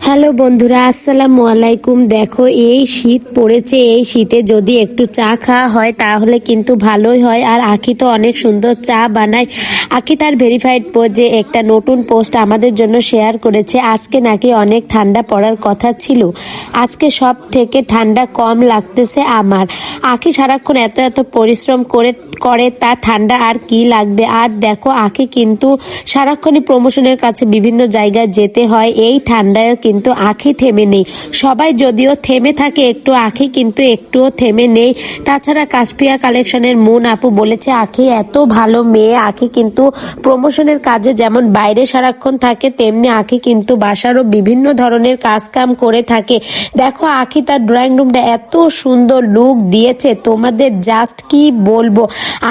Hello বন্ধুরা, আসসালামু আলাইকুম। দেখো, এই শীত পড়েছে, এই শীতে যদি একটু চা খাওয়া হয় তাহলে কিন্তু ভালোই হয়। আর আখি তো অনেক সুন্দর চা বানায়। আখি তার ভেরিফাইড পেজে একটা নতুন পোস্ট আমাদের জন্য শেয়ার করেছে। আজকে নাকি অনেক ঠান্ডা পড়ার কথা ছিল, আজকে সব থেকে ঠান্ডা কম লাগতেছে আমার। আখি সারাক্ষণ এত এত পরিশ্রম করে তা ঠান্ডা আর কি লাগবে। আর দেখো, আখি কিন্তু সারাক্ষণই প্রমোশনের কাছে বিভিন্ন জায়গায় যেতে হয়। এই ঠান্ডায়ও কিন্তু আখি থেমে নেই। সবাই যদিও থেমে থাকে একটু, আখি কিন্তু একটুও থেমে নেই। তাছাড়া কাশপিয়া কালেকশনের মুন আপু বলেছে আখি এত ভালো মেয়ে। আখি কিন্তু প্রমোশনের কাজে যেমন বাইরে সারাক্ষণ থাকে, তেমনি আখি কিন্তু বাসারও বিভিন্ন ধরনের কাজ কাম করে থাকে। দেখো, আখি তার ড্রয়িং রুমটা এত সুন্দর লুক দিয়েছে, তোমাদের জাস্ট কি বলবো।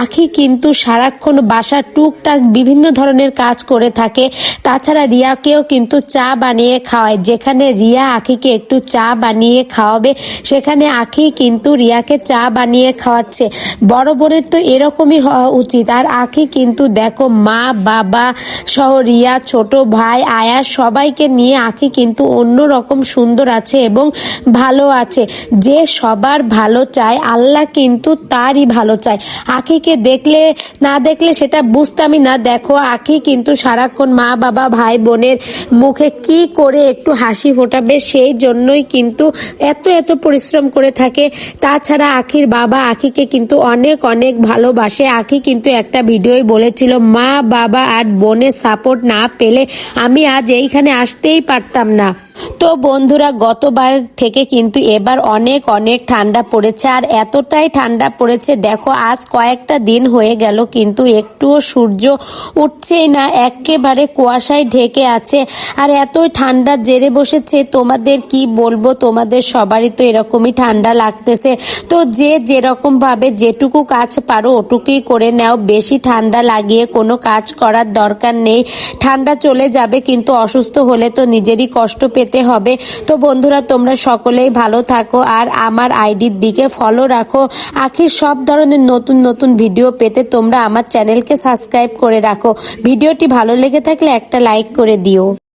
আখি কিন্তু সারাক্ষণ বাসার টুকটাক বিভিন্ন ধরনের কাজ করে থাকে। তাছাড়া রিয়াকেও কিন্তু চা বানিয়ে খাওয়ায়। যেখানে রিয়া আখিকে একটু চা বানিয়ে খাওয়াবে, সেখানে আখি কিন্তু রিয়াকে চা বানিয়ে খাওয়াচ্ছে। বড় বোনের তো এরকমই হওয়া উচিত। আর আখি কিন্তু দেখো, মা বাবা সহ রিয়া, ছোট ভাই, আয়া সবাইকে নিয়ে আখি কিন্তু অন্যরকম সুন্দর আছে এবং ভালো আছে। যে সবার ভালো চায়, আল্লাহ কিন্তু তারই ভালো চায়। আখিকে দেখলে না দেখলে সেটা বুঝতামই না। দেখো, আখি কিন্তু সারাক্ষণ মা বাবা ভাই বোনের মুখে কি করে একটু হাসি ফোটাবে, সেই জন্যই কিন্তু এত এত পরিশ্রম করে থাকে। তাছাড়া আখির বাবা আখিকে কিন্তু অনেক অনেক ভালোবাসে। আখি কিন্তু একটা ভিডিওই বলেছিল, মা বাবা আর বোনের সাপোর্ট না পেলে আমি আজ এইখানে আসতেই পারতাম না। তো বন্ধুরা, গতবার থেকে কিন্তু এবার অনেক অনেক ঠান্ডা পড়েছে। আর এতটাই ঠান্ডা পড়েছে, দেখো আজ কয়েকটা দিন হয়ে গেল কিন্তু একটুও সূর্য উঠছেই না, একেবারে কুয়াশায় ঢেকে আছে। আর এতই ঠান্ডা জেরে বসেছে, তোমাদের কি বলবো, তোমাদের সবারই তো এরকমই ঠান্ডা লাগতেছে। তো যে যেরকম ভাবে যেটুকু কাজ পারো ওটুকুই করে নাও, বেশি ঠান্ডা লাগিয়ে কোনো কাজ করার দরকার নেই। ঠান্ডা চলে যাবে, কিন্তু অসুস্থ হলে তো নিজেরই কষ্ট পেতে হবে। তো বন্ধুরা, তোমরা সকলেই ভালো থাকো আর আমার আইডির দিকে ফলো রাখো। আখির সব ধরনের নতুন নতুন ভিডিও পেতে তোমরা আমার চ্যানেলকে সাবস্ক্রাইব করে রাখো। ভিডিওটি ভালো লেগে থাকলে একটা লাইক করে দিও।